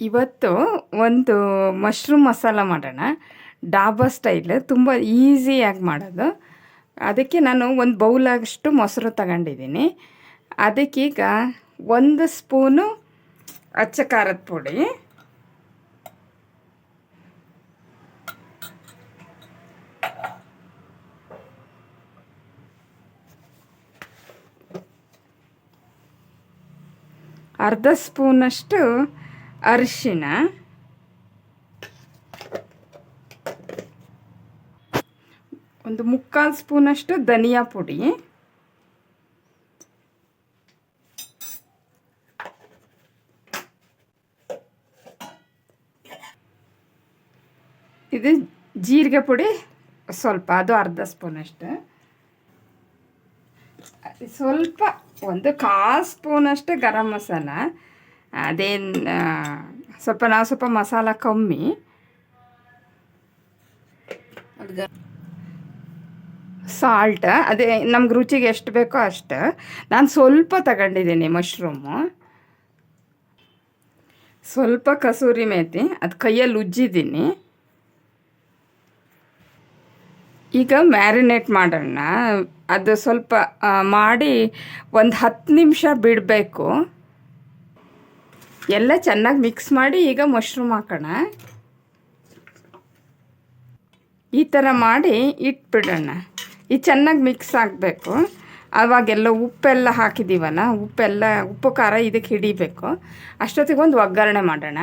ಇವತ್ತು ಒಂದು ಮಶ್ರೂಮ್ ಮಸಾಲ ಮಾಡೋಣ. ಡಾಬಾ ಸ್ಟೈಲ್ ತುಂಬ ಈಸಿಯಾಗಿ ಮಾಡೋದು. ಅದಕ್ಕೆ ನಾನು ಒಂದು ಬೌಲಾಗಷ್ಟು ಮೊಸರು ತಗೊಂಡಿದ್ದೀನಿ. ಅದಕ್ಕೀಗ 1 ಸ್ಪೂನು ಅಚ್ಚ ಖಾರದ ಪುಡಿ, ಅರ್ಧ ಸ್ಪೂನಷ್ಟು ಅರಿಶಿಣ, ಒಂದು 3/4 ಸ್ಪೂನಷ್ಟು ಧನಿಯಾ ಪುಡಿ, ಇದು ಜೀರಿಗೆ ಪುಡಿ ಸ್ವಲ್ಪ, ಅದು ಅರ್ಧ ಸ್ಪೂನಷ್ಟು, ಸ್ವಲ್ಪ 1/4 ಸ್ಪೂನಷ್ಟು ಗರಂ ಮಸಾಲ. ಅದೇನು ಸ್ವಲ್ಪ ಮಸಾಲ ಕಮ್ಮಿ. ಸಾಲ್ಟ್ ಅದೇ ನಮ್ಗೆ ರುಚಿಗೆ ಎಷ್ಟು ಬೇಕೋ ಅಷ್ಟು. ನಾನು ಸ್ವಲ್ಪ ತಗೊಂಡಿದ್ದೀನಿ ಮಶ್ರೂಮು. ಸ್ವಲ್ಪ ಕಸೂರಿ ಮೇಥಿ, ಅದು ಕೈಯಲ್ಲಿ ಉಜ್ಜಿದ್ದೀನಿ. ಈಗ ಮ್ಯಾರಿನೇಟ್ ಮಾಡೋಣ. ಅದು ಸ್ವಲ್ಪ ಮಾಡಿ ಒಂದು 10 ನಿಮಿಷ ಬಿಡಬೇಕು. ಎಲ್ಲ ಚೆನ್ನಾಗಿ ಮಿಕ್ಸ್ ಮಾಡಿ ಈಗ ಮಶ್ರೂಮ್ ಹಾಕೋಣ. ಈ ಥರ ಮಾಡಿ ಇಟ್ಬಿಡೋಣ. ಇದು ಚೆನ್ನಾಗಿ ಮಿಕ್ಸ್ ಆಗಬೇಕು. ಆವಾಗೆಲ್ಲ ಉಪ್ಪೆಲ್ಲ ಹಾಕಿದ್ದೀವಲ್ಲ, ಉಪ್ಪು ಖಾರ ಇದಕ್ಕೆ ಹಿಡಿಬೇಕು. ಅಷ್ಟೊತ್ತಿಗೆ ಒಂದು ಒಗ್ಗರಣೆ ಮಾಡೋಣ.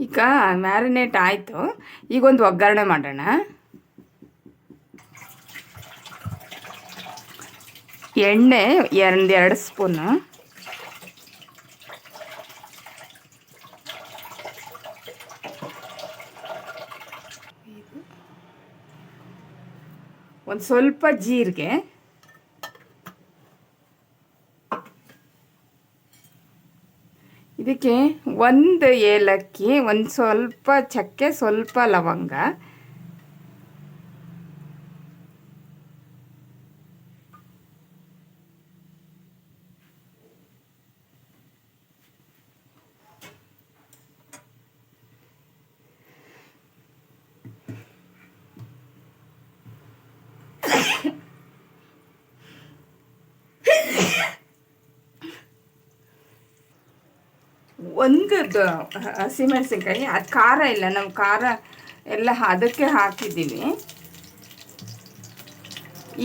ಈಗ ಮ್ಯಾರಿನೇಟ್ ಆಯಿತು. ಈಗ ಒಂದು ಒಗ್ಗರಣೆ ಮಾಡೋಣ. ಎಣ್ಣೆ 2 ಸ್ಪೂನು, ಒಂದು ಸ್ವಲ್ಪ ಜೀರಿಗೆ, ಇದಕ್ಕೆ 1 ಏಲಕ್ಕಿ, ಒಂದು ಸ್ವಲ್ಪ ಚಕ್ಕೆ, ಸ್ವಲ್ಪ ಲವಂಗ, ಒಂದು ಹಸಿಮೆಣಸಿನ್ಕಾಯಿ. ಅದು ಖಾರ ಇಲ್ಲ, ನಮ್ಮ ಖಾರ ಎಲ್ಲ ಅದಕ್ಕೆ ಹಾಕಿದ್ದೀವಿ.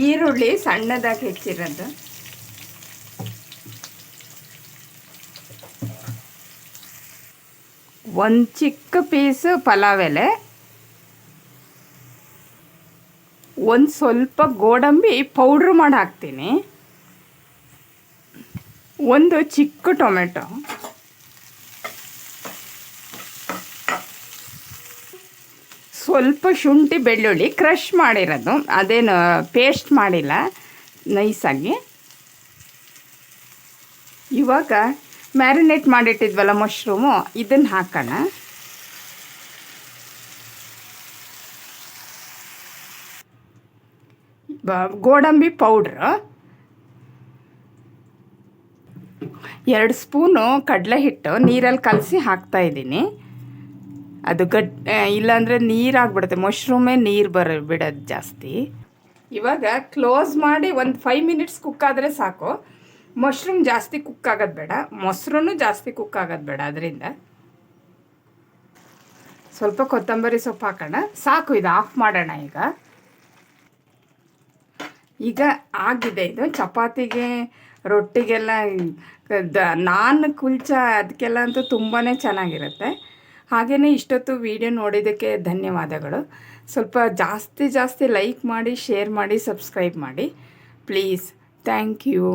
ಈರುಳ್ಳಿ ಸಣ್ಣದಾಗಿ ಹೆಚ್ಚಿರೋದು, ಒಂದು ಚಿಕ್ಕ ಪೀಸು ಪಲಾವ್ ಎಲೆ, ಒಂದು ಸ್ವಲ್ಪ ಗೋಡಂಬಿ ಪೌಡ್ರ್ ಮಾಡಿ ಹಾಕ್ತೀನಿ, ಒಂದು ಚಿಕ್ಕ ಟೊಮೆಟೊ, ಸ್ವಲ್ಪ ಶುಂಠಿ ಬೆಳ್ಳುಳ್ಳಿ ಕ್ರಷ್ ಮಾಡಿರೋದು, ಅದೇನು ಪೇಸ್ಟ್ ಮಾಡಿಲ್ಲ, ನೈಸಾಗಿ. ಇವಾಗ ಮ್ಯಾರಿನೇಟ್ ಮಾಡಿಟ್ಟಿದ್ವಲ್ಲ ಮಶ್ರೂಮು, ಇದನ್ನು ಹಾಕೋಣ. ಗೋಡಂಬಿ ಪೌಡ್ರು, 2 ಸ್ಪೂನು ಕಡಲೆ ಹಿಟ್ಟು ನೀರಲ್ಲಿ ಕಲಸಿ ಹಾಕ್ತಾಯಿದ್ದೀನಿ. ಅದು ಇಲ್ಲಾಂದರೆ ನೀರಾಗ್ಬಿಡುತ್ತೆ, ಮಶ್ರೂಮೇ ನೀರು ಬಿಡೋದು ಜಾಸ್ತಿ. ಇವಾಗ ಕ್ಲೋಸ್ ಮಾಡಿ ಒಂದು 5 ಮಿನಿಟ್ಸ್ ಕುಕ್ ಆದರೆ ಸಾಕು. ಮಶ್ರೂಮ್ ಜಾಸ್ತಿ ಕುಕ್ ಆಗೋದು ಬೇಡ, ಮೊಸರು ಜಾಸ್ತಿ ಕುಕ್ ಆಗೋದು ಬೇಡ. ಅದರಿಂದ ಸ್ವಲ್ಪ ಕೊತ್ತಂಬರಿ ಸೊಪ್ಪು ಹಾಕೋಣ, ಸಾಕು. ಇದು ಆಫ್ ಮಾಡೋಣ. ಈಗ ಆಗಿದೆ. ಇದು ಚಪಾತಿಗೆ, ರೊಟ್ಟಿಗೆಲ್ಲ, ನಾನ್ ಕುಲ್ಚ ಅದಕ್ಕೆಲ್ಲ ಅಂತೂ ತುಂಬಾ ಚೆನ್ನಾಗಿರುತ್ತೆ. ಹಾಗೆಯೇ ಇಷ್ಟೊತ್ತು ವಿಡಿಯೋ ನೋಡಿದ್ದಕ್ಕೆ ಧನ್ಯವಾದಗಳು. ಸ್ವಲ್ಪ ಜಾಸ್ತಿ ಲೈಕ್ ಮಾಡಿ, ಶೇರ್ ಮಾಡಿ, ಸಬ್ಸ್ಕ್ರೈಬ್ ಮಾಡಿ ಪ್ಲೀಸ್. Thank you.